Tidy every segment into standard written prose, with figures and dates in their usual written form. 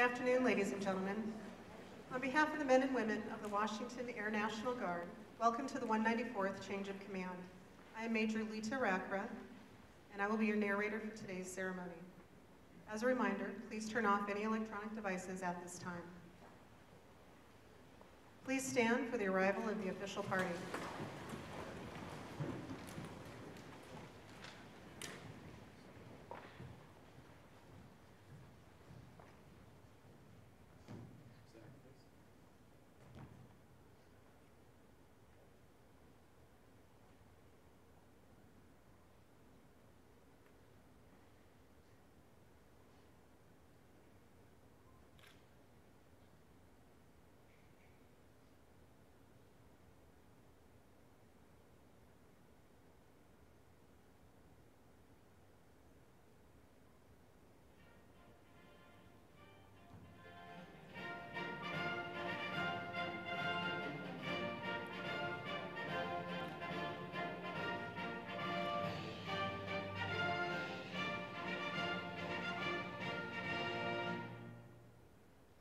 afternoon, ladies and gentlemen. On behalf of the men and women of the Washington Air National Guard, welcome to the 194th Change of Command. I am Major Lita Rakra, and I will be your narrator for today's ceremony. As a reminder, please turn off any electronic devices at this time. Please stand for the arrival of the official party.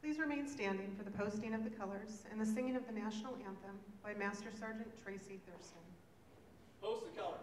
Please remain standing for the posting of the colors and the singing of the national anthem by Master Sergeant Tracy Thurston. Post the colors.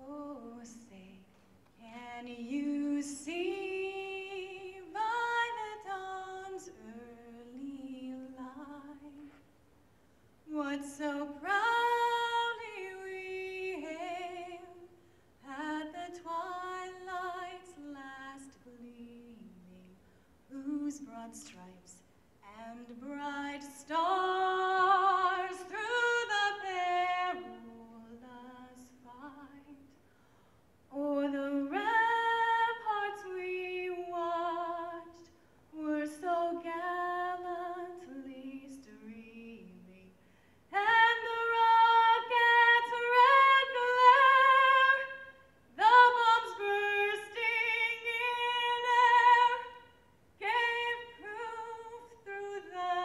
Oh, say, can you see by the dawn's early light what so proudly we hailed at the twilight's last gleaming, whose broad stripes and bright stars through the perilous fight o'er the ramparts we watched were so gallantly streaming, and the rocket's red glare, the bombs bursting in air, gave proof through the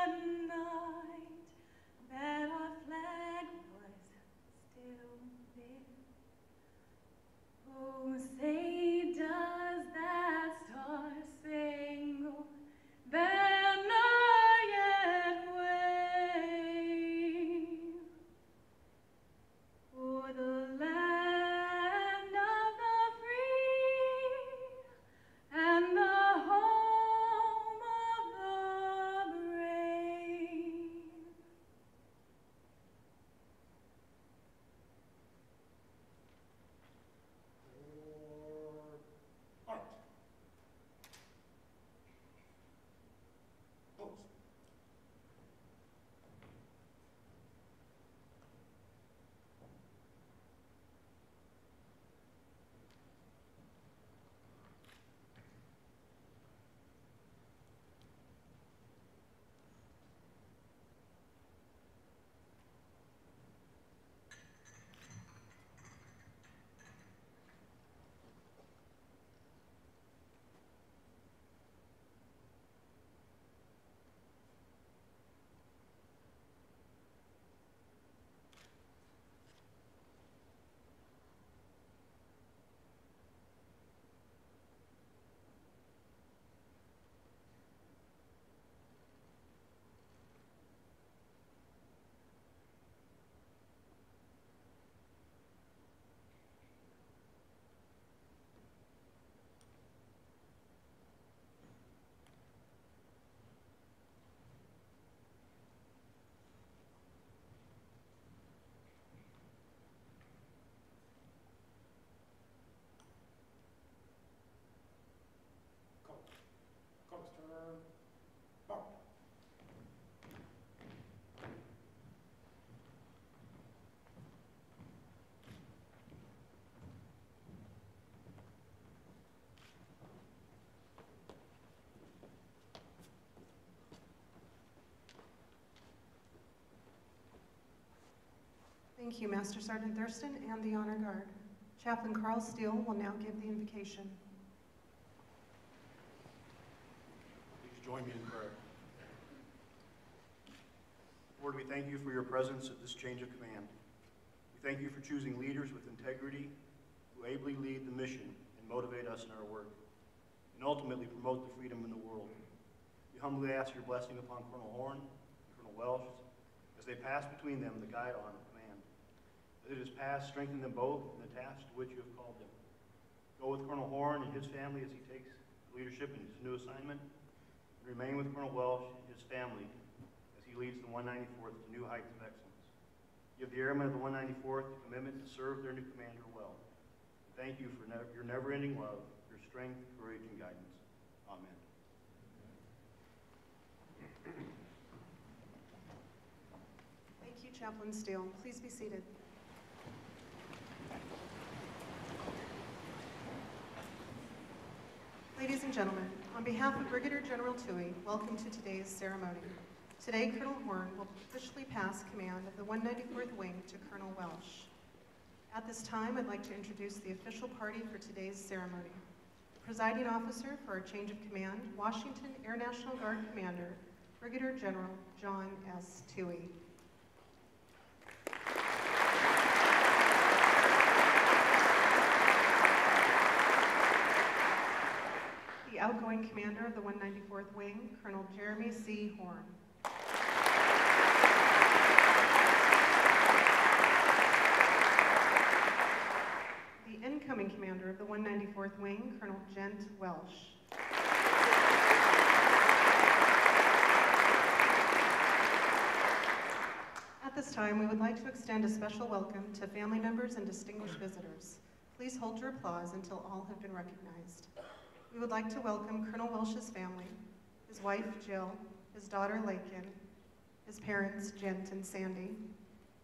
Thank you, Master Sergeant Thurston and the Honor Guard. Chaplain Carl Steele will now give the invocation. Please join me in prayer. Lord, we thank you for your presence at this change of command. We thank you for choosing leaders with integrity who ably lead the mission and motivate us in our work, and ultimately promote the freedom in the world. We humbly ask your blessing upon Colonel Horn and Colonel Welsh as they pass between them the guidon of command. As it is passed, strengthen them both in the task to which you have called them. Go with Colonel Horn and his family as he takes leadership in his new assignment, and remain with Colonel Welsh and his family as he leads the 194th to new heights of excellence. Give the airmen of the 194th the commitment to serve their new commander well. And thank you for your never-ending love, your strength, courage, and guidance. Amen. Thank you, Chaplain Steele. Please be seated. Ladies and gentlemen, on behalf of Brigadier General Toohey, welcome to today's ceremony. Today, Colonel Horn will officially pass command of the 194th Wing to Colonel Welsh. At this time, I'd like to introduce the official party for today's ceremony. The presiding officer for our change of command, Washington Air National Guard Commander, Brigadier General John S. Toohey. The outgoing commander of the 194th Wing, Colonel Jeremy C. Horn. The incoming commander of the 194th Wing, Colonel Gent Welsh. At this time, we would like to extend a special welcome to family members and distinguished visitors. Please hold your applause until all have been recognized. We would like to welcome Colonel Welsh's family, his wife, Jill, his daughter, Lakin, his parents, Gent and Sandy.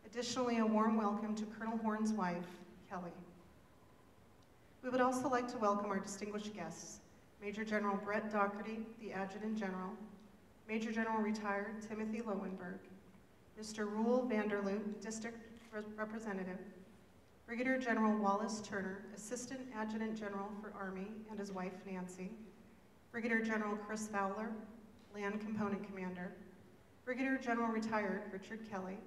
Additionally, a warm welcome to Colonel Horn's wife, Kelly. We would also like to welcome our distinguished guests, Major General Brett Doherty, the Adjutant General, Major General Retired Timothy Lowenberg, Mr. Roel Vanderloot, District Representative, Brigadier General Wallace Turner, Assistant Adjutant General for Army, and his wife, Nancy, Brigadier General Chris Fowler, Land Component Commander, Brigadier General Retired Richard Kelly,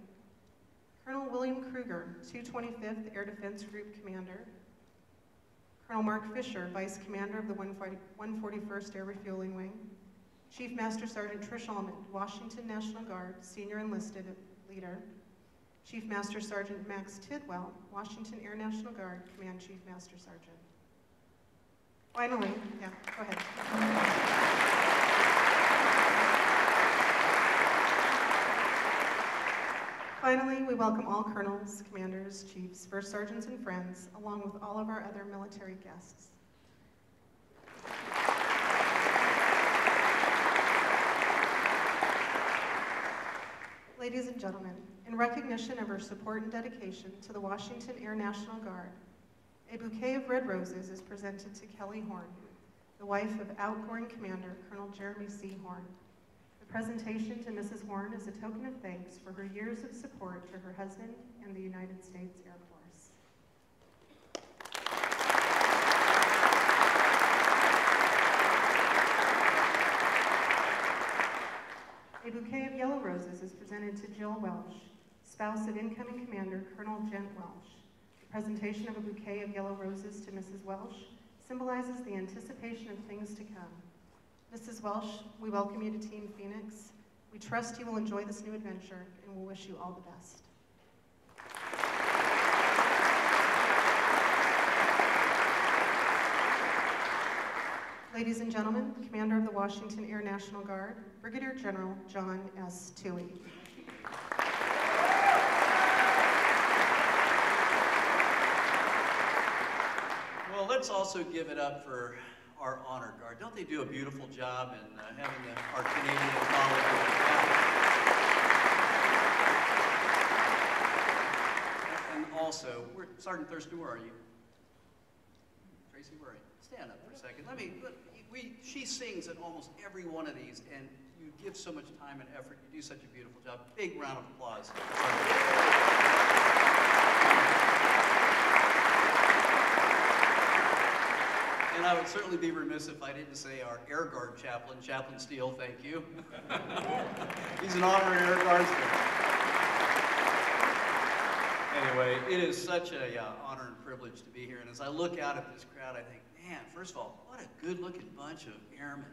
Colonel William Kruger, 225th Air Defense Group Commander, Colonel Mark Fisher, Vice Commander of the 141st Air Refueling Wing, Chief Master Sergeant Trish Almond, Washington National Guard, Senior Enlisted Leader, Chief Master Sergeant Max Tidwell, Washington Air National Guard, Command Chief Master Sergeant. Finally, yeah, go ahead. Finally, we welcome all colonels, commanders, chiefs, first sergeants, and friends, along with all of our other military guests. Ladies and gentlemen, in recognition of her support and dedication to the Washington Air National Guard, a bouquet of red roses is presented to Kelly Horn, the wife of outgoing Commander Colonel Jeremy C. Horn. The presentation to Mrs. Horn is a token of thanks for her years of support to her husband and the United States Air Force. A bouquet of yellow roses is presented to Jill Welsh, spouse of incoming Commander Colonel Gent Welsh. The presentation of a bouquet of yellow roses to Mrs. Welsh symbolizes the anticipation of things to come. Mrs. Welsh, we welcome you to Team Phoenix. We trust you will enjoy this new adventure, and we'll wish you all the best. Ladies and gentlemen, Commander of the Washington Air National Guard, Brigadier General John S. Toohey. Well, let's also give it up for our honor guard. Don't they do a beautiful job in having our Canadian colleagues? And also, Sergeant Thurston, where are you? Tracy, where are you? Stand up for a second. She sings at almost every one of these, and you give so much time and effort. You do such a beautiful job. Big round of applause. And I would certainly be remiss if I didn't say our Air Guard chaplain, Chaplain Steele, thank you. He's an honorary Air Guardsman. Anyway, it is such an honor and privilege to be here. And as I look out at this crowd, I think, man, first of all, what a good-looking bunch of airmen,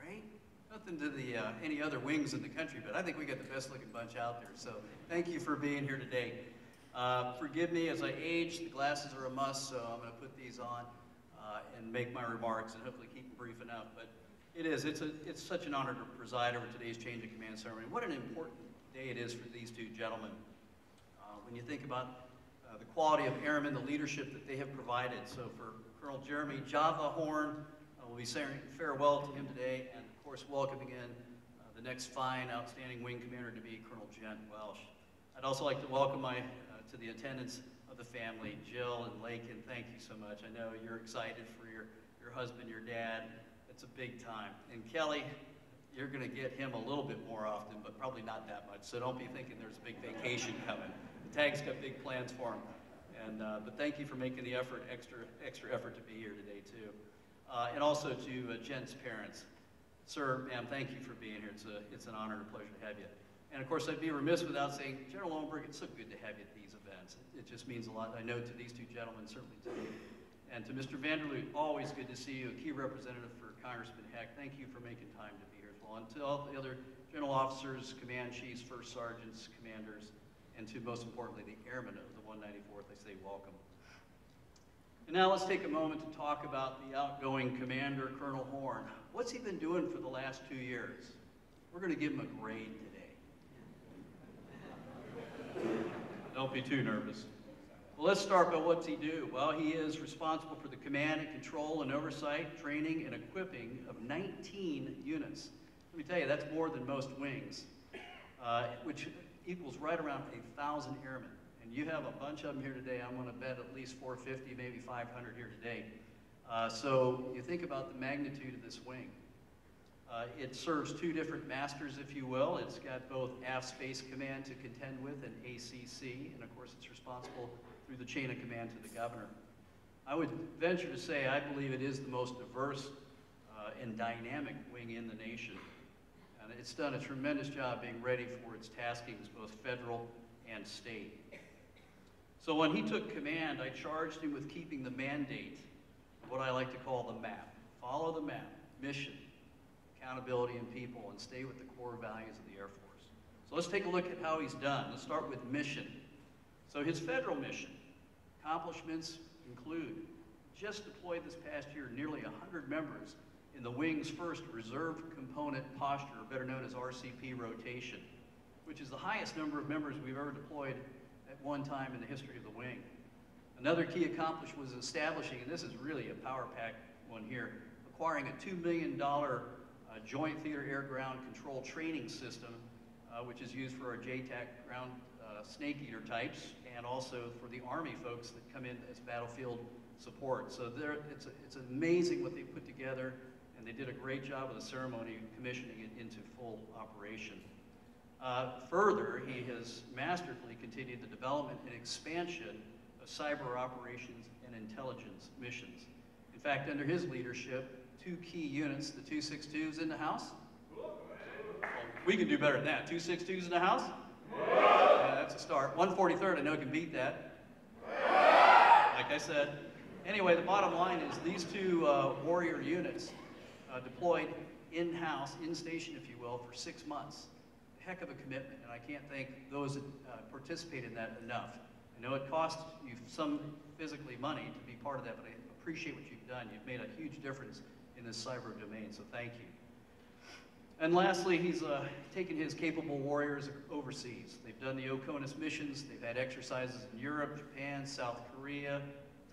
right? Nothing to the any other wings in the country, but I think we got the best-looking bunch out there. So thank you for being here today. Forgive me as I age. The glasses are a must, so I'm going to put these on and make my remarks and hopefully keep them brief enough. But it's such an honor to preside over today's change of command ceremony. What an important day it is for these two gentlemen. When you think about the quality of airmen, the leadership that they have provided. So for Colonel Jeremy Java Horn, we'll be saying farewell to him today, and of course welcoming in the next fine, outstanding wing commander to be Colonel Gent Welsh. I'd also like to welcome to the attendance of the family, Jill and Lakin. Thank you so much. I know you're excited for your husband, your dad. It's a big time. And Kelly, you're going to get him a little bit more often, but probably not that much. So don't be thinking there's a big vacation coming. The TAG's got big plans for him. But thank you for making the effort, extra effort to be here today too. And also to Jent's parents. Sir, ma'am, thank you for being here. It's an honor and a pleasure to have you. And of course, I'd be remiss without saying, General Lowenberg, it's so good to have you at these events. It just means a lot, I know, to these two gentlemen, certainly to me. And to Mr. Vanderloot, always good to see you, a key representative for Congressman Heck. Thank you for making time to be here as well. And to all the other general officers, command chiefs, first sergeants, commanders, and to, most importantly, the airmen of the 194th, I say welcome. And now let's take a moment to talk about the outgoing commander, Colonel Horn. What's he been doing for the last 2 years? We're going to give him a grade today. Don't be too nervous. Well, let's start by what's he do. Well, he is responsible for the command and control and oversight, training, and equipping of 19 units. Let me tell you, that's more than most wings, which equals right around 1,000 airmen. And you have a bunch of them here today. I'm going to bet at least 450, maybe 500 here today. So you think about the magnitude of this wing. It serves two different masters, if you will. It's got both Aft Space Command to contend with and ACC, and of course it's responsible through the chain of command to the governor. I would venture to say I believe it is the most diverse and dynamic wing in the nation. And it's done a tremendous job being ready for its taskings, both federal and state. So when he took command, I charged him with keeping the mandate, what I like to call the map. Follow the map, mission, accountability, and people, and stay with the core values of the Air Force. So let's take a look at how he's done. Let's start with mission. So his federal mission, accomplishments include, just deployed this past year, nearly 100 members in the wing's first Reserve Component Posture, better known as RCP rotation, which is the highest number of members we've ever deployed at one time in the history of the wing. Another key accomplishment was establishing, and this is really a power pack one here, acquiring a $2 million Joint Theater Air-Ground Control Training System, which is used for our JTAC ground snake eater types, and also for the Army folks that come in as battlefield support. So it's amazing what they put together, and they did a great job of the ceremony commissioning it into full operation. Further, he has masterfully continued the development and expansion of cyber operations and intelligence missions. In fact, under his leadership, two key units, the 262s in the house. Well, we can do better than that. 262s in the house? Yeah, that's a start. 143rd, I know can beat that. Like I said. Anyway, the bottom line is these two warrior units deployed in-house, in-station, if you will, for 6 months. A heck of a commitment, and I can't thank those that participated in that enough. I know it cost you some physically money to be part of that, but I appreciate what you've done. You've made a huge difference in this cyber domain, so thank you. And lastly, he's taken his capable warriors overseas. They've done the OCONUS missions. They've had exercises in Europe, Japan, South Korea,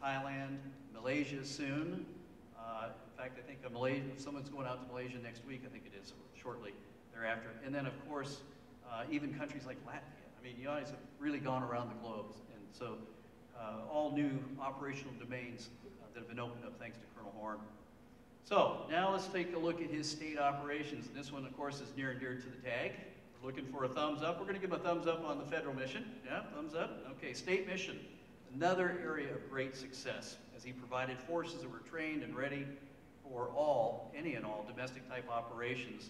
Thailand, Malaysia soon. In fact, I think someone's going out to Malaysia next week, I think it is, shortly thereafter. And then, of course, even countries like Latvia. I mean, you guys have really gone around the globe. And so all new operational domains that have been opened up thanks to Colonel Horn. So now let's take a look at his state operations. And this one, of course, is near and dear to the TAG. We're looking for a thumbs up. We're going to give him a thumbs up on the federal mission. Yeah, thumbs up. Okay, state mission, another area of great success as he provided forces that were trained and ready for any and all domestic type operations,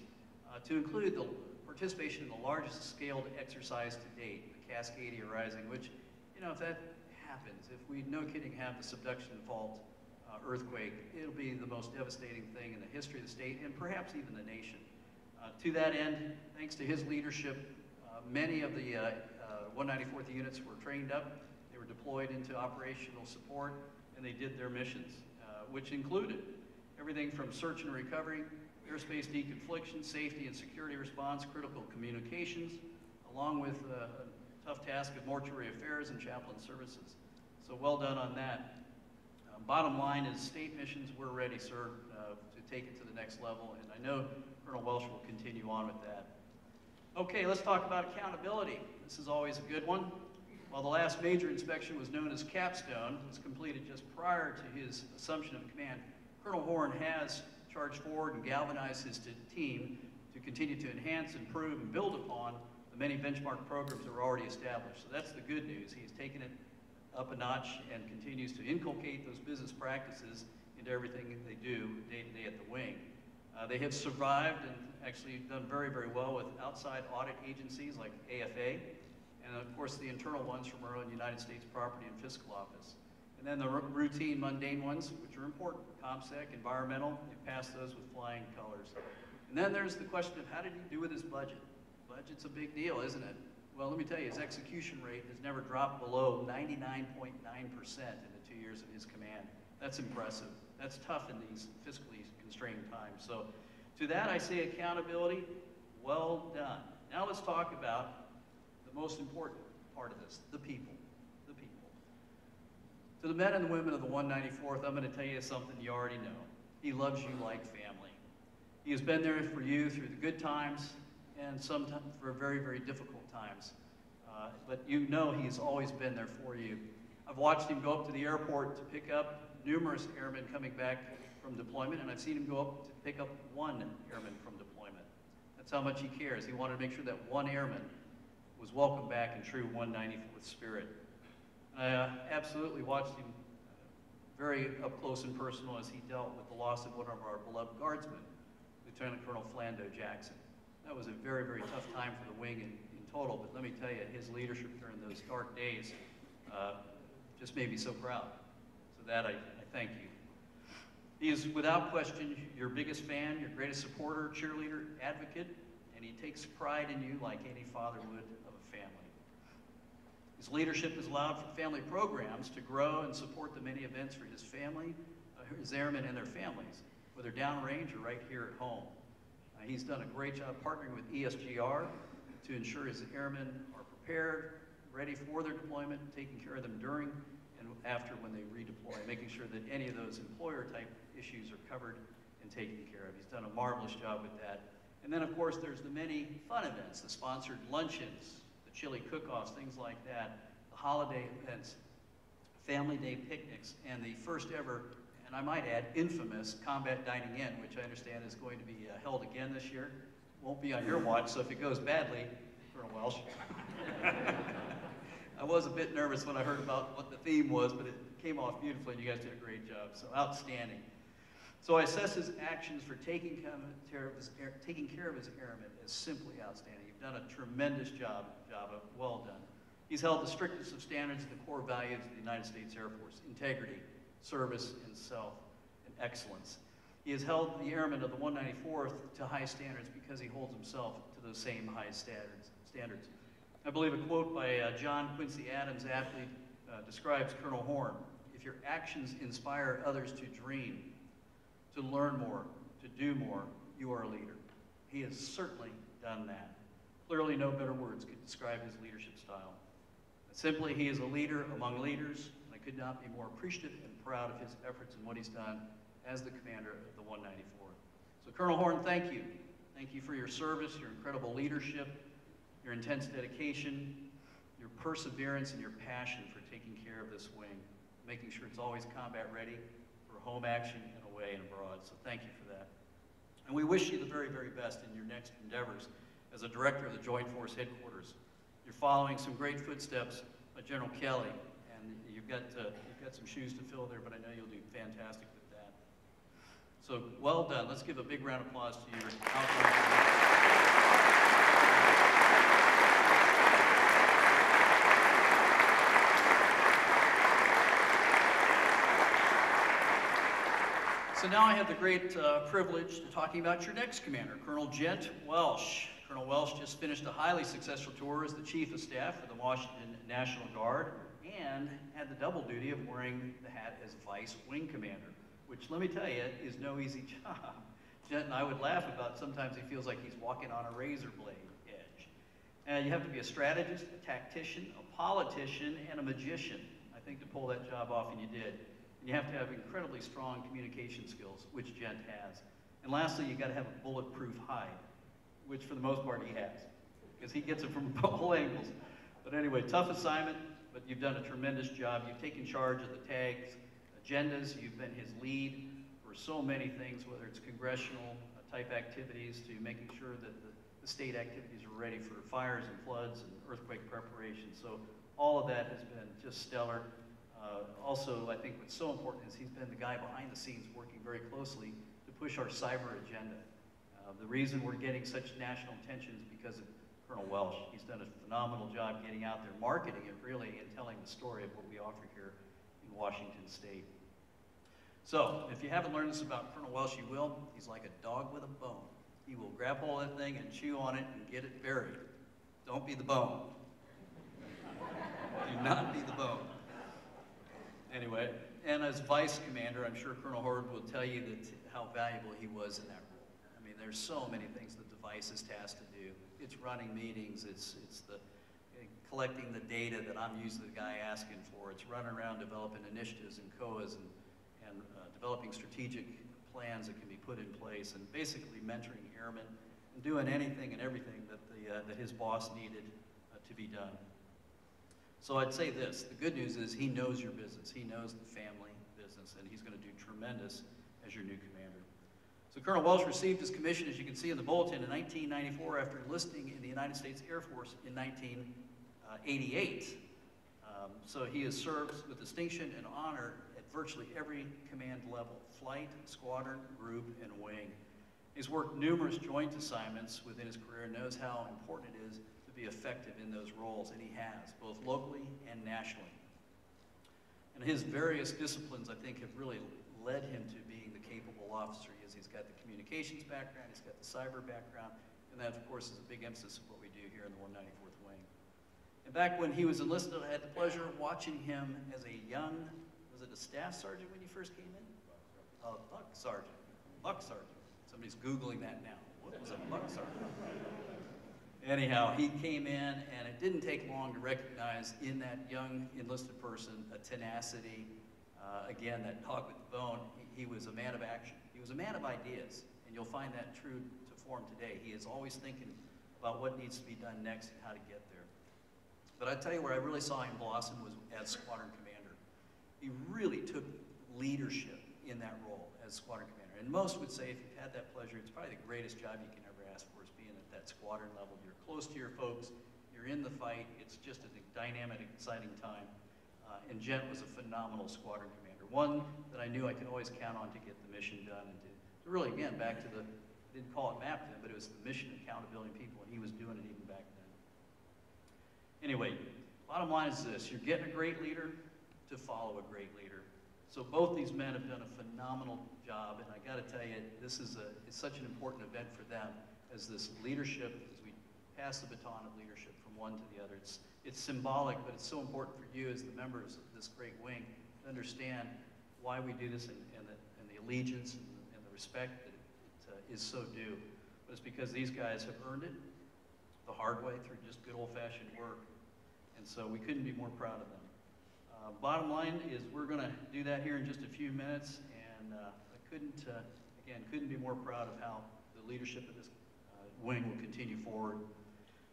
to include the participation in the largest scaled exercise to date, the Cascadia Rising, which, you know, if that happens, if we, no kidding, have the subduction fault earthquake, it'll be the most devastating thing in the history of the state and perhaps even the nation. To that end, thanks to his leadership, many of the 194th units were trained up, they were deployed into operational support, and they did their missions, which included everything from search and recovery, airspace deconfliction, safety and security response, critical communications, along with a tough task of mortuary affairs and chaplain services. So well done on that. Bottom line is state missions, we're ready, sir, to take it to the next level, and I know Colonel Welsh will continue on with that. Okay, let's talk about accountability. This is always a good one. While the last major inspection was known as Capstone, was completed just prior to his assumption of command, Colonel Horn has charged forward and galvanized his team to continue to enhance, improve, and build upon the many benchmark programs that were already established. So that's the good news. He's taken it up a notch and continues to inculcate those business practices into everything that they do day to day at the wing. They have survived and actually done very, very well with outside audit agencies like AFA, and of course the internal ones from our own United States Property and Fiscal Office. And then the routine, mundane ones, which are important, ComSec, environmental, they passed those with flying colors. And then there's the question of how did he do with his budget? Budget's a big deal, isn't it? Well, let me tell you, his execution rate has never dropped below 99.9% in the 2 years of his command. That's impressive. That's tough in these fiscally constrained times. So to that I say accountability, well done. Now let's talk about the most important part of this, the people. The people. To the men and the women of the 194th, I'm going to tell you something you already know. He loves you like family. He has been there for you through the good times and sometimes for very, very difficult times. But you know he's always been there for you. I've watched him go up to the airport to pick up numerous airmen coming back from deployment, and I've seen him go up to pick up one airman from deployment. That's how much he cares. He wanted to make sure that one airman was welcomed back in true 194th spirit. I absolutely watched him very up close and personal as he dealt with the loss of one of our beloved guardsmen, Lieutenant Colonel Flando Jackson. That was a very, very tough time for the wing in total, but let me tell you, his leadership during those dark days just made me so proud. So that I thank you. He is without question your biggest fan, your greatest supporter, cheerleader, advocate, and he takes pride in you like any father would of a family. His leadership has allowed for family programs to grow and support the many events for his family, his airmen and their families, whether downrange or right here at home. He's done a great job partnering with ESGR to ensure his airmen are prepared, ready for their deployment, taking care of them during and after when they redeploy, making sure that any of those employer-type issues are covered and taken care of. He's done a marvelous job with that. And then, of course, there's the many fun events, the sponsored luncheons, the chili cook-offs, things like that, the holiday events, family day picnics, and the first ever, and I might add, infamous combat dining in, which I understand is going to be held again this year. Won't be on your watch, so if it goes badly, Colonel Welsh. I was a bit nervous when I heard about what the theme was, but it came off beautifully, and you guys did a great job, so outstanding. So I assess his actions for taking care of his airmen as simply outstanding. You've done a tremendous job, Java. Well done. He's held the strictest of standards and the core values of the United States Air Force: integrity, service, and self, and excellence. He has held the airmen of the 194th to high standards because he holds himself to those same high standards. I believe a quote by John Quincy Adams aptly describes Colonel Horn: "If your actions inspire others to dream, to learn more, to do more, you are a leader." He has certainly done that. Clearly, no better words could describe his leadership style. Simply, he is a leader among leaders, and I could not be more appreciative and proud of his efforts and what he's done as the commander of the 194th. So, Colonel Horn, thank you. Thank you for your service, your incredible leadership, your intense dedication, your perseverance, and your passion for taking care of this wing, making sure it's always combat ready for home action and away and abroad. So thank you for that. And we wish you the very, very best in your next endeavors as a director of the Joint Force Headquarters. You're following some great footsteps by General Kelly and you've got some shoes to fill there, but I know you'll do fantastic with that. So well done. Let's give a big round of applause to your outgoing. So now I have the great privilege of talking about your next commander, Colonel Gent Welsh. Colonel Welsh just finished a highly successful tour as the Chief of Staff for the Washington National Guard and had the double duty of wearing the hat as Vice Wing Commander, which, let me tell you, is no easy job. Gent and I would laugh about sometimes he feels like he's walking on a razor blade edge. You have to be a strategist, a tactician, a politician, and a magician, I think, to pull that job off, and you did. And you have to have incredibly strong communication skills, which Gent has. And lastly, you got to have a bulletproof hide, which for the most part he has, because he gets it from all angles. But anyway, tough assignment, but you've done a tremendous job. You've taken charge of the tags, agendas. You've been his lead for so many things, whether it's congressional type activities to making sure that the state activities are ready for fires and floods and earthquake preparation. So all of that has been just stellar. Also, I think what's so important is he's been the guy behind the scenes working very closely to push our cyber agenda. The reason we're getting such national attention is because of Colonel Welsh. He's done a phenomenal job getting out there, marketing it really, and telling the story of what we offer here in Washington State. So, if you haven't learned this about Colonel Welsh, you will. He's like a dog with a bone. He will grab hold of that thing and chew on it and get it buried. Don't be the bone. Do not be the bone. Anyway, and as Vice Commander, I'm sure Colonel Hord will tell you that how valuable he was in that role. I mean, there's so many things that the Vice is tasked to do. It's running meetings, it's the collecting the data that I'm usually the guy asking for. It's running around developing initiatives and COAs and developing strategic plans that can be put in place, and basically mentoring airmen and doing anything and everything that that his boss needed to be done. So I'd say this, the good news is he knows your business. He knows the family business, and he's going to do tremendous as your new commander. So Colonel Welsh received his commission, as you can see in the bulletin, in 1994 after enlisting in the United States Air Force in 1988. So he has served with distinction and honor at virtually every command level, flight, squadron, group, and wing. He's worked numerous joint assignments within his career and knows how important it is to be effective in those roles, and he has, both locally and nationally. And his various disciplines, I think, have really led him to being the capable officer he is. He's got the communications background, he's got the cyber background, and that, of course, is a big emphasis of what we do here in the 194th Wing. And back when he was enlisted, I had the pleasure of watching him as a young, was it a staff sergeant when you first came in? A buck sergeant. Buck sergeant. Somebody's Googling that now. What was a buck sergeant? Anyhow, he came in, and it didn't take long to recognize in that young enlisted person a tenacity, again, that dog with the bone. He was a man of action. He was a man of ideas, and you'll find that true to form today. He is always thinking about what needs to be done next and how to get there. But I tell you where I really saw him blossom was as squadron commander. He really took leadership in that role as squadron commander. And most would say, if you've had that pleasure, it's probably the greatest job you can ever ask for, is being at that squadron level. You're close to your folks, you're in the fight, it's just a dynamic, exciting time. And Gent was a phenomenal squadron commander, one that I knew I could always count on to get the mission done, and to really, again, back to the, I didn't call it MAP then, but it was the mission accountability people, and he was doing it even back then. Anyway, bottom line is this, you're getting a great leader to follow a great leader. So both these men have done a phenomenal job, and I got to tell you, this is it's such an important event for them as this leadership, as we pass the baton of leadership from one to the other. It's symbolic, but it's so important for you as the members of this great wing to understand why we do this and the allegiance and the respect that it is so due. But it's because these guys have earned it the hard way through just good old-fashioned work, and so we couldn't be more proud of them. Bottom line is we're going to do that here in just a few minutes, and I couldn't be more proud of how the leadership of this wing will continue forward.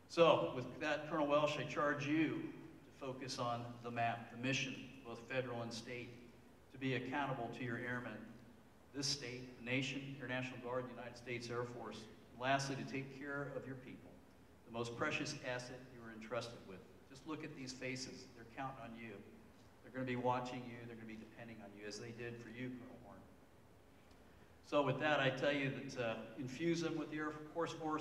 So with that, Colonel Welsh, I charge you to focus on the MAP, the mission, both federal and state, to be accountable to your airmen, this state, the nation, Air National Guard, the United States Air Force. And lastly, to take care of your people, the most precious asset you are entrusted with. Just look at these faces. They're counting on you. They're going to be watching you. They're going to be depending on you, as they did for you, Colonel Horn. So with that, I tell you that infuse them with the Air Force Corps'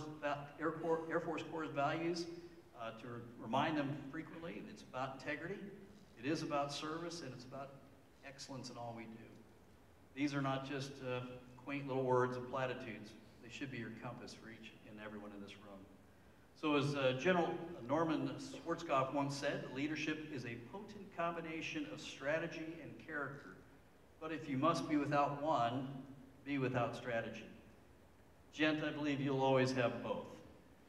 values, to remind them frequently it's about integrity, it is about service, and it's about excellence in all we do. These are not just quaint little words and platitudes. They should be your compass for each and everyone in this room. So as General Norman Schwarzkopf once said, leadership is a potent combination of strategy and character. But if you must be without one, be without strategy. Gent, I believe you'll always have both.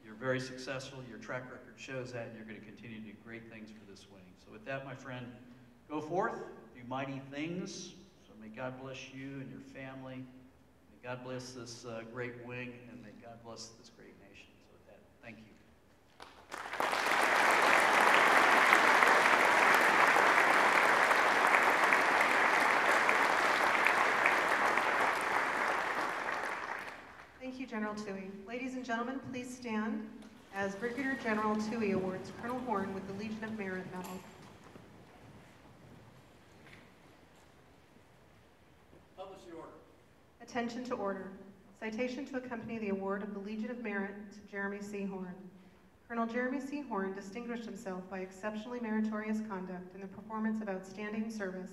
You're very successful, your track record shows that, and you're going to continue to do great things for this wing. So with that, my friend, go forth, do mighty things. So may God bless you and your family. May God bless this great wing, and may God bless this great nation. So with that, thank you. Thank you, General Toohey. Ladies and gentlemen, please stand as Brigadier General Toohey awards Colonel Horn with the Legion of Merit Medal. Publish the order. Attention to order. Citation to accompany the award of the Legion of Merit to Jeremy C. Horn. Colonel Jeremy C. Horn distinguished himself by exceptionally meritorious conduct in the performance of outstanding service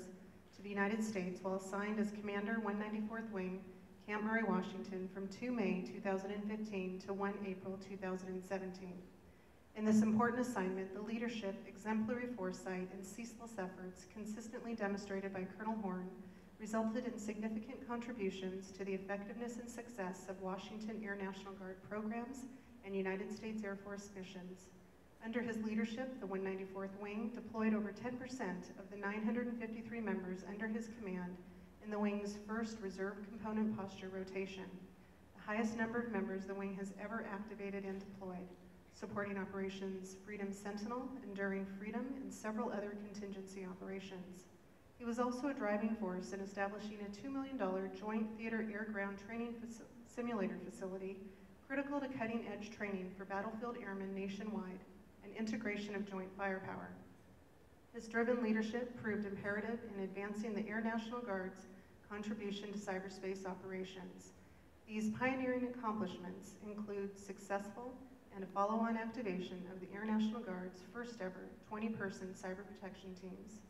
to the United States while assigned as Commander 194th Wing, Camp Murray, Washington, from 2 May 2015 to 1 April 2017. In this important assignment, the leadership, exemplary foresight, and ceaseless efforts consistently demonstrated by Colonel Horn resulted in significant contributions to the effectiveness and success of Washington Air National Guard programs and United States Air Force missions. Under his leadership, the 194th Wing deployed over 10% of the 953 members under his command in the Wing's first Reserve Component Posture rotation, the highest number of members the Wing has ever activated and deployed, supporting Operations Freedom Sentinel, Enduring Freedom, and several other contingency operations. He was also a driving force in establishing a $2 million Joint Theater Air-Ground Training Simulator facility, critical to cutting-edge training for battlefield airmen nationwide and integration of joint firepower. His driven leadership proved imperative in advancing the Air National Guard's contribution to cyberspace operations. These pioneering accomplishments include successful and a follow-on activation of the Air National Guard's first ever 20-person cyber protection teams,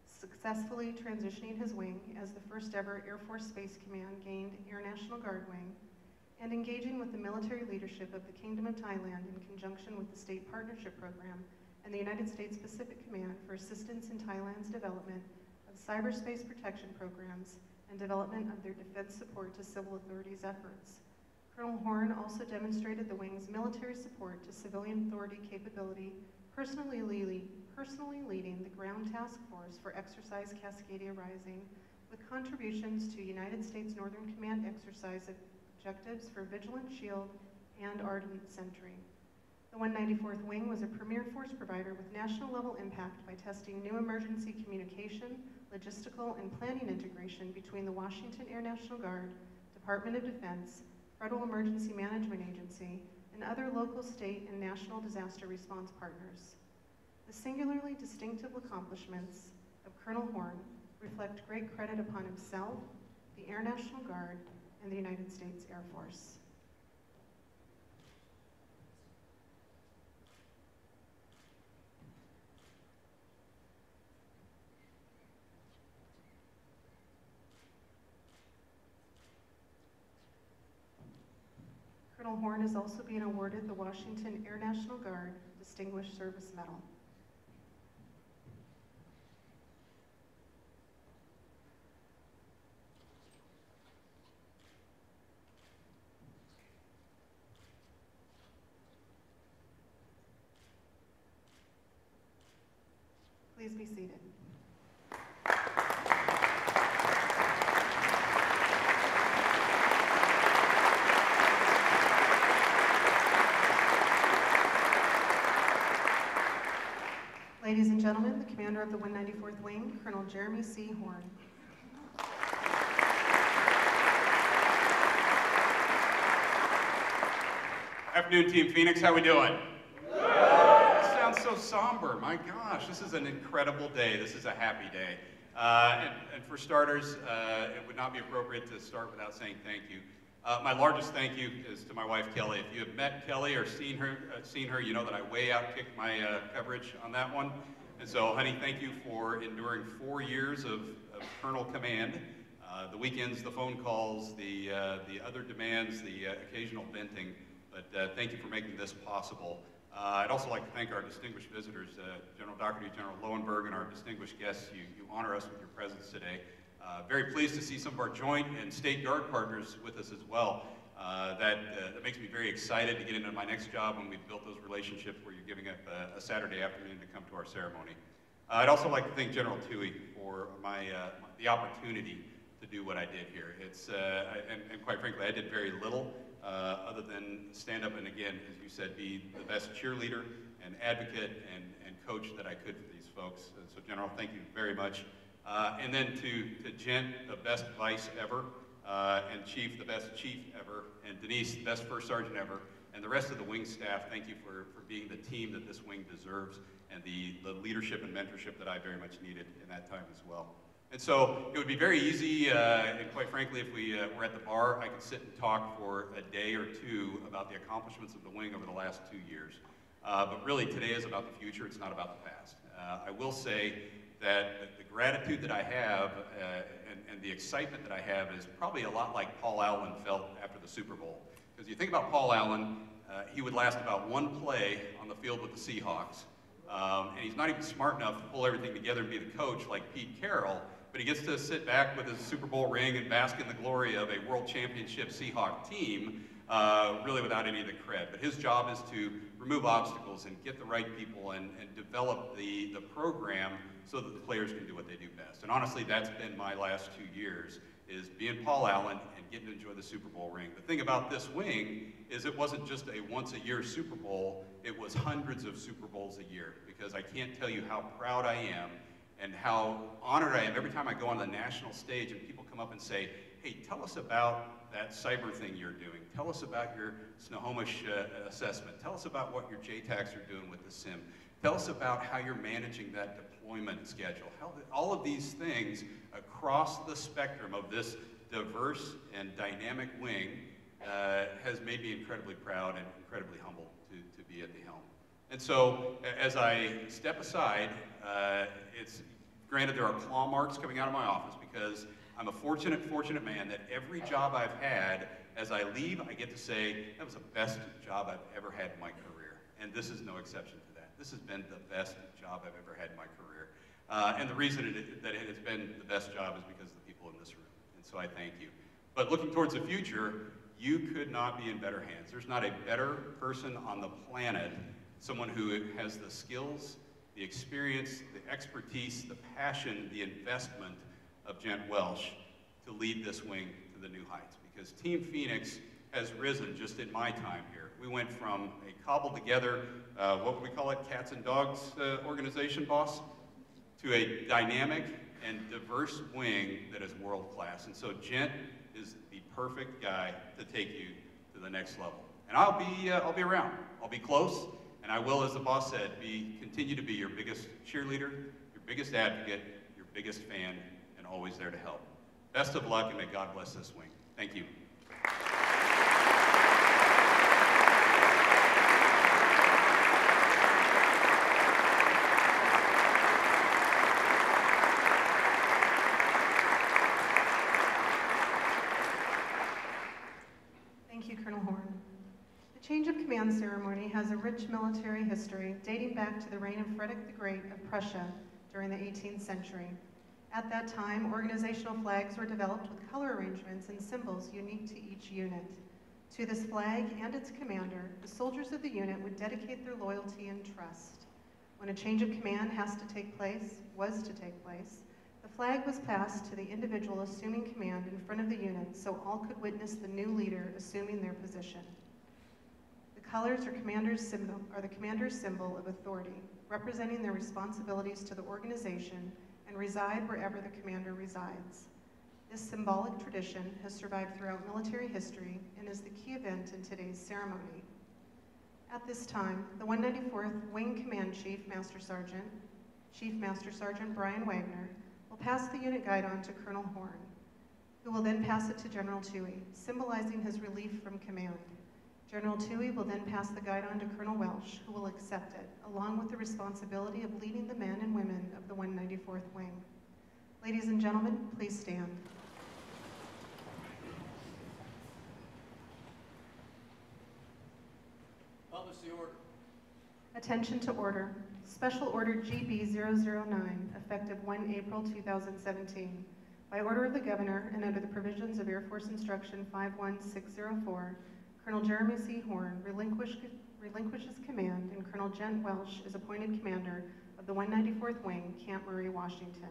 successfully transitioning his wing as the first ever Air Force Space Command gained Air National Guard wing, and engaging with the military leadership of the Kingdom of Thailand in conjunction with the State Partnership Program and the United States Pacific Command for assistance in Thailand's development of cyberspace protection programs and development of their defense support to civil authorities' efforts. Colonel Horn also demonstrated the Wing's military support to civilian authority capability, personally leading the Ground Task Force for Exercise Cascadia Rising, with contributions to United States Northern Command exercise objectives for Vigilant Shield and Ardent Sentry. The 194th Wing was a premier force provider with national-level impact by testing new emergency communication, logistical, and planning integration between the Washington Air National Guard, Department of Defense, Federal Emergency Management Agency, and other local, state, and national disaster response partners. The singularly distinctive accomplishments of Colonel Horn reflect great credit upon himself, the Air National Guard, and the United States Air Force. Colonel Horn is also being awarded the Washington Air National Guard Distinguished Service Medal. Please be seated. Ladies and gentlemen, the commander of the 194th Wing, Colonel Jeremy C. Horn. Afternoon, Team Phoenix. How we doing? That sounds so soft. somber. My gosh, this is an incredible day. This is a happy day. And for starters, it would not be appropriate to start without saying thank you. My largest thank you is to my wife, Kelly. If you have met Kelly or seen her, you know that I way outkicked my coverage on that one. And so, honey, thank you for enduring 4 years of Colonel Command. The weekends, the phone calls, the other demands, the occasional venting. But thank you for making this possible. I'd also like to thank our distinguished visitors, General Doherty, General Lowenberg, and our distinguished guests. You honor us with your presence today. Very pleased to see some of our joint and state guard partners with us as well. That makes me very excited to get into my next job when we've built those relationships where you're giving up a Saturday afternoon to come to our ceremony. I'd also like to thank General Toohey for the opportunity to do what I did here. And quite frankly, I did very little other than stand up and, again, as you said, be the best cheerleader and advocate and coach that I could for these folks. So, General, thank you very much. And then to Gent, the best vice ever, and Chief, the best chief ever, and Denise, the best first sergeant ever, and the rest of the wing staff, thank you for being the team that this wing deserves, and the leadership and mentorship that I very much needed in that time as well. And so it would be very easy, and quite frankly, if we were at the bar, I could sit and talk for a day or two about the accomplishments of the wing over the last 2 years. But really, today is about the future, it's not about the past. I will say that the gratitude that I have and the excitement that I have is probably a lot like Paul Allen felt after the Super Bowl. Because you think about Paul Allen, he would last about one play on the field with the Seahawks. And he's not even smart enough to pull everything together and be the coach like Pete Carroll, but he gets to sit back with his Super Bowl ring and bask in the glory of a world championship Seahawk team, really without any of the cred. But his job is to remove obstacles and get the right people and develop the program so that the players can do what they do best. And honestly, that's been my last 2 years, is being Paul Allen and getting to enjoy the Super Bowl ring. The thing about this wing is it wasn't just a once-a-year Super Bowl, it was hundreds of Super Bowls a year, because I can't tell you how proud I am and how honored I am every time I go on the national stage and people come up and say, hey, tell us about that cyber thing you're doing. Tell us about your Snohomish assessment. Tell us about what your JTACs are doing with the SIM. Tell us about how you're managing that deployment schedule. All of these things across the spectrum of this diverse and dynamic wing has made me incredibly proud and incredibly humbled to be at the helm. And so, as I step aside, it's granted there are claw marks coming out of my office because I'm a fortunate man that every job I've had, as I leave, I get to say, that was the best job I've ever had in my career. And this is no exception to that. This has been the best job I've ever had in my career. And the reason that it has been the best job is because of the people in this room. And so I thank you. But looking towards the future, you could not be in better hands. There's not a better person on the planet, someone who has the skills, the experience, the expertise, the passion, the investment of Gent Welsh to lead this wing to the new heights. Because Team Phoenix has risen just in my time here. We went from a cobbled together, what would we call it, cats and dogs organization, boss, to a dynamic and diverse wing that is world class. And so Gent is the perfect guy to take you to the next level. And I'll be around. I'll be close, and I will, as the boss said, continue to be your biggest cheerleader, your biggest advocate, your biggest fan, and always there to help. Best of luck, and may God bless this wing. Thank you. Thank you, Colonel Horn. The change of command ceremony has a rich military history dating back to the reign of Frederick the Great of Prussia during the 18th century. At that time, organizational flags were developed with color arrangements and symbols unique to each unit. To this flag and its commander, the soldiers of the unit would dedicate their loyalty and trust. When a change of command was to take place, the flag was passed to the individual assuming command in front of the unit so all could witness the new leader assuming their position. The colors are the commander's symbol of authority, representing their responsibilities to the organization and reside wherever the commander resides. This symbolic tradition has survived throughout military history and is the key event in today's ceremony. At this time, the 194th Wing Command Chief Master Sergeant Brian Wagner, will pass the unit guide on to Colonel Horn, who will then pass it to General Toohey, symbolizing his relief from command. General Toohey will then pass the guide on to Colonel Welsh, who will accept it, along with the responsibility of leading the men and women of the 194th Wing. Ladies and gentlemen, please stand. Publish the order. Attention to order. Special Order GB-009, effective 1 April 2017. By order of the Governor and under the provisions of Air Force Instruction 51604, Colonel Jeremy C. Horn relinquishes command, and Colonel Gent Welsh is appointed commander of the 194th Wing, Camp Murray, Washington.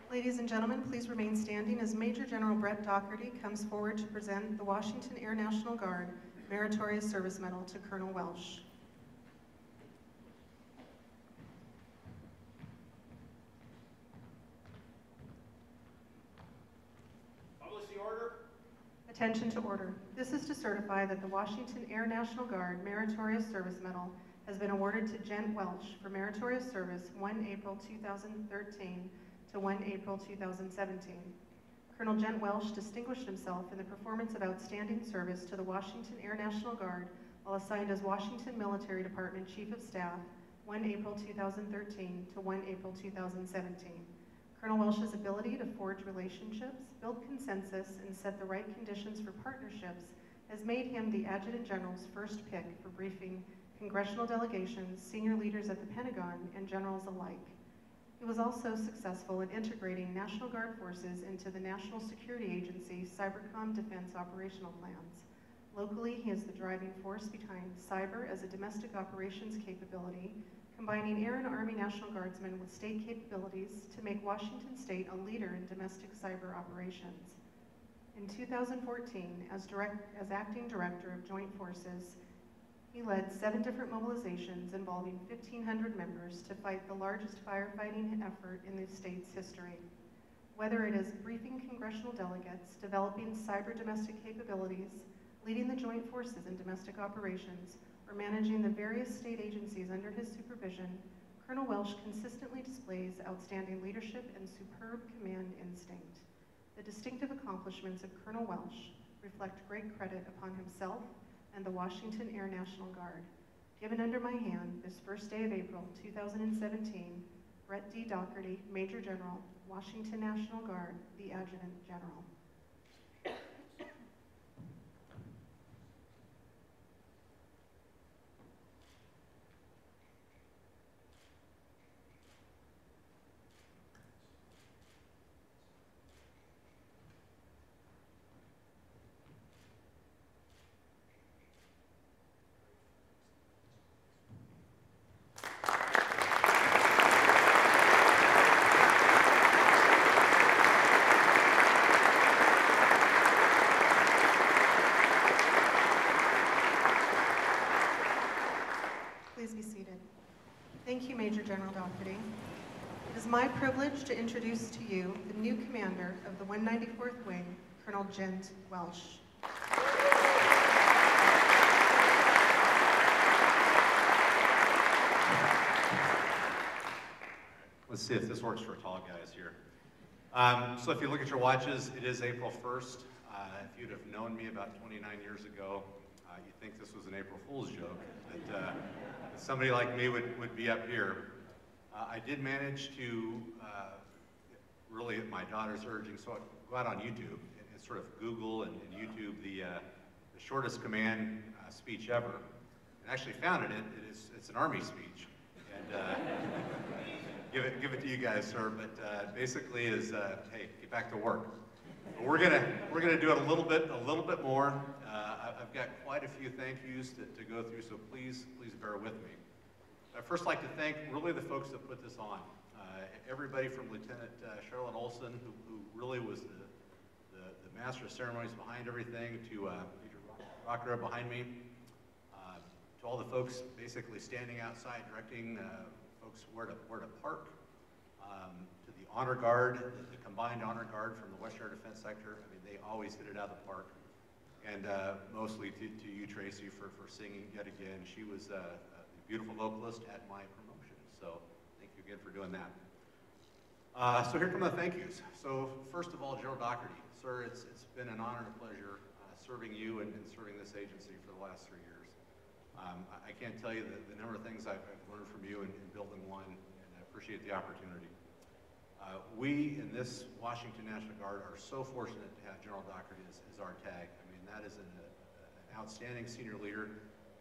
Ladies and gentlemen, please remain standing as Major General Brett Doherty comes forward to present the Washington Air National Guard Meritorious Service Medal to Colonel Welsh. Publish the order. Attention to order. This is to certify that the Washington Air National Guard Meritorious Service Medal has been awarded to Gent Welsh for meritorious service 1 April 2013 to 1 April 2017. Colonel Gent Welsh distinguished himself in the performance of outstanding service to the Washington Air National Guard while assigned as Washington Military Department Chief of Staff 1 April 2013 to 1 April 2017. Colonel Welsh's ability to forge relationships, build consensus, and set the right conditions for partnerships has made him the Adjutant General's first pick for briefing congressional delegations, senior leaders at the Pentagon, and generals alike. He was also successful in integrating National Guard forces into the National Security Agency Cybercom Defense Operational Plans. Locally, he is the driving force behind cyber as a domestic operations capability, combining Air and Army National Guardsmen with state capabilities to make Washington State a leader in domestic cyber operations. In 2014, as Acting Director of Joint Forces, he led 7 different mobilizations involving 1,500 members to fight the largest firefighting effort in the state's history. Whether it is briefing congressional delegates, developing cyber domestic capabilities, leading the joint forces in domestic operations, or managing the various state agencies under his supervision, Colonel Welsh consistently displays outstanding leadership and superb command instinct. The distinctive accomplishments of Colonel Welsh reflect great credit upon himself and the Washington Air National Guard. Given under my hand this first day of April 2017, Brett D. Doherty, Major General, Washington National Guard, the Adjutant General. Please be seated. Thank you, Major General Doherty. It is my privilege to introduce to you the new commander of the 194th Wing, Colonel Gent Welsh. Let's see if this works for tall guys here. So if you look at your watches, it is April 1st. If you'd have known me about 29 years ago, You think this was an April Fool's joke, that somebody like me would be up here. I did manage to, really at my daughter's urging, so I go out on YouTube and sort of Google and YouTube the shortest command speech ever, and actually found it. It's an Army speech, and give it to you guys, sir. But basically is, hey, get back to work. But we're gonna do it a little bit more. I've got quite a few thank yous to go through, so please bear with me. I'd first like to thank really the folks that put this on. Everybody from Lieutenant Charlotte Olson, who really was the master of ceremonies behind everything, to Major Rocker behind me, to all the folks basically standing outside directing folks where to park, to the honor guard, the combined honor guard from the West Air Defense Sector. I mean, they always hit it out of the park. And mostly to you, Tracy, for singing yet again. She was a beautiful vocalist at my promotion, so thank you again for doing that. So here come the thank yous. So first of all, General Doherty, sir, it's been an honor and a pleasure serving you and serving this agency for the last 3 years. I can't tell you the number of things I've learned from you in building one, and I appreciate the opportunity. We in this Washington National Guard are so fortunate to have General Doherty as our tag. I mean, that is an outstanding senior leader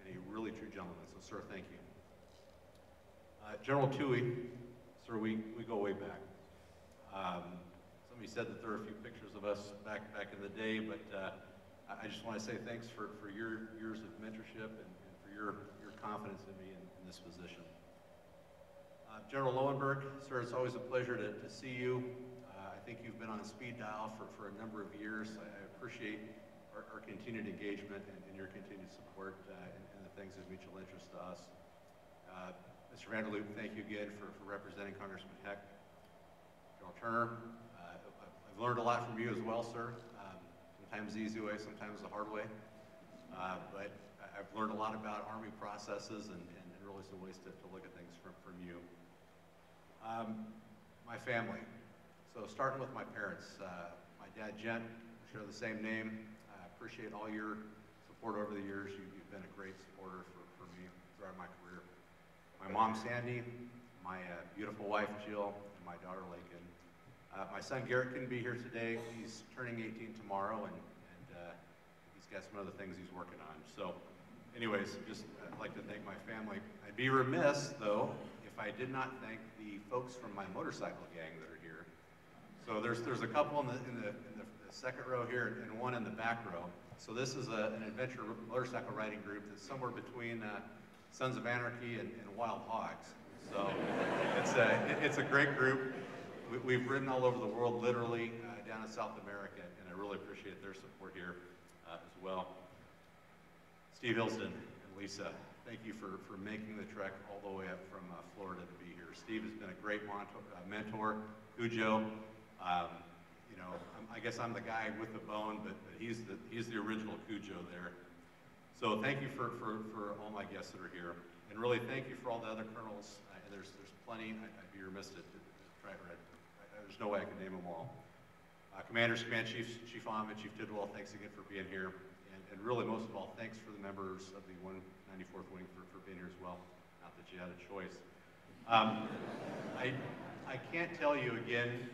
and a really true gentleman. So, sir, thank you. General Toohey, sir, we go way back. Somebody said that there are a few pictures of us back in the day, but I just want to say thanks for your years of mentorship and for your confidence in me in this position. General Lowenberg, sir, it's always a pleasure to see you. I think you've been on speed dial for a number of years. I appreciate our continued engagement and your continued support in the things of mutual interest to us. Mr. Vanderloop, thank you again for representing Congressman Heck. General Turner, I've learned a lot from you as well, sir. Sometimes the easy way, sometimes the hard way. But I've learned a lot about Army processes and really some ways to look at things from you. My family. So starting with my parents, my dad, Gent, share the same name. I appreciate all your support over the years. You've been a great supporter for me throughout my career. My mom, Sandy, my beautiful wife, Jill, and my daughter, Lakin. My son, Garrett, couldn't be here today. He's turning 18 tomorrow, and he's got some other things he's working on. So anyways, just I'd like to thank my family. I'd be remiss, though, if I did not thank the folks from my motorcycle gang that are here. So there's a couple in the second row here and one in the back row. So this is an adventure motorcycle riding group that's somewhere between Sons of Anarchy and Wild Hogs. So it's a great group. We've ridden all over the world, literally, down in South America, and I really appreciate their support here as well. Steve Hilston and Lisa, thank you for making the trek all the way up from Florida to be here. Steve has been a great mentor. Cujo, you know, I guess I'm the guy with the bone, but he's the original Cujo there. So thank you for all my guests that are here, and really thank you for all the other colonels. And there's plenty. I'd be remiss to try to read. There's no way I can name them all. Commanders, Command Chiefs, Chief Ahmed, Chief Tidwell, thanks again for being here. And really, most of all, thanks for the members of the 194th Wing for being here as well. Not that you had a choice. I can't tell you again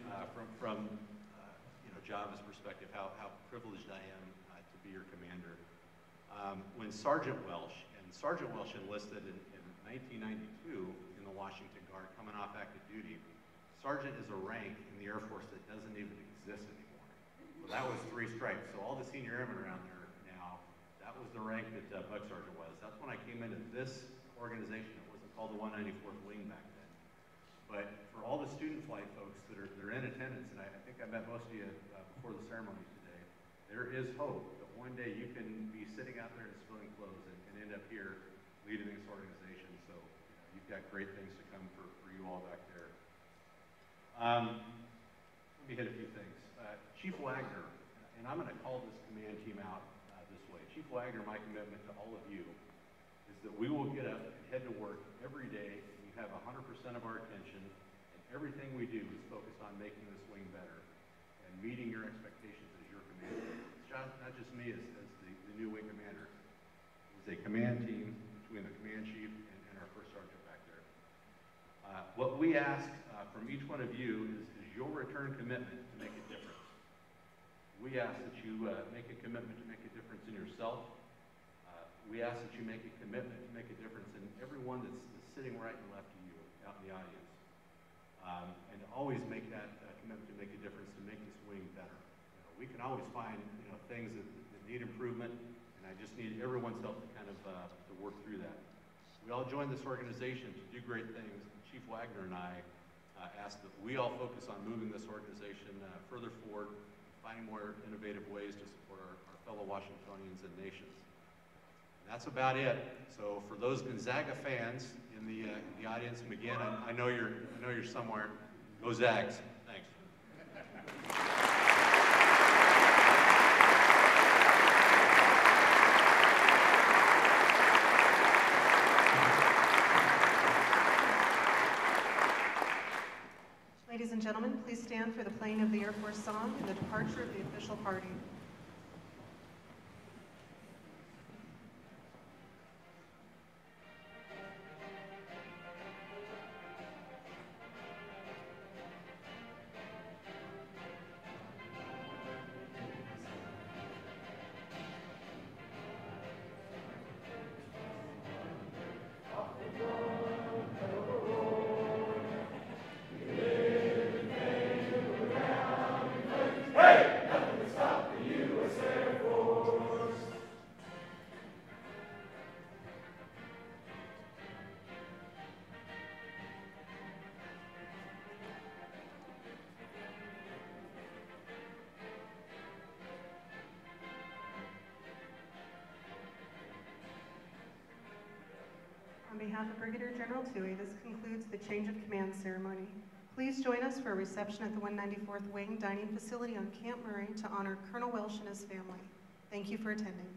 from you know, Java's perspective how privileged I am to be your commander. When Sergeant Welsh enlisted in 1992 in the Washington Guard, coming off active duty, Sergeant is a rank in the Air Force that doesn't even exist anymore. Well, that was 3 stripes. So all the senior airmen around there now, that was the rank that Bug Sergeant was. That's when I came into this organization. It wasn't called the 194th Wing back then. But for all the student flight folks that are in attendance, and I think I met most of you before the ceremony today, there is hope that one day you can be sitting out there in civilian clothes and end up here leading this organization. So you've got great things to come for you all back there. Let me hit a few things. Chief Wagner, and I'm going to call this command team out this way. Chief Wagner, my commitment to all of you is that we will get up and head to work every day, and you have 100% of our attention, and everything we do is focused on making this wing better and meeting your expectations as your commander. It's not just me as the new wing commander. It's a command team between the command chief and our first sergeant back there. What we ask from each one of you is your return commitment to make a difference. We ask that you make a commitment to make a difference in yourself. We ask that you make a commitment to make a difference in everyone that's sitting right and left of you out in the audience. And to always make that commitment to make a difference, to make this wing better. We can always find things that need improvement, and I just need everyone's help to kind of to work through that. We all joined this organization to do great things. Chief Wagner and I asked that we all focus on moving this organization further forward, finding more innovative ways to support our fellow Washingtonians and nations. And that's about it. So for those Gonzaga fans in the audience, and again, I know you're somewhere. Go Zags! Thanks. Ladies and gentlemen, please stand for the playing of the Air Force song and the departure of the official party. On behalf of Brigadier General Toohey, this concludes the change of command ceremony. Please join us for a reception at the 194th Wing Dining Facility on Camp Murray to honor Colonel Welsh and his family. Thank you for attending.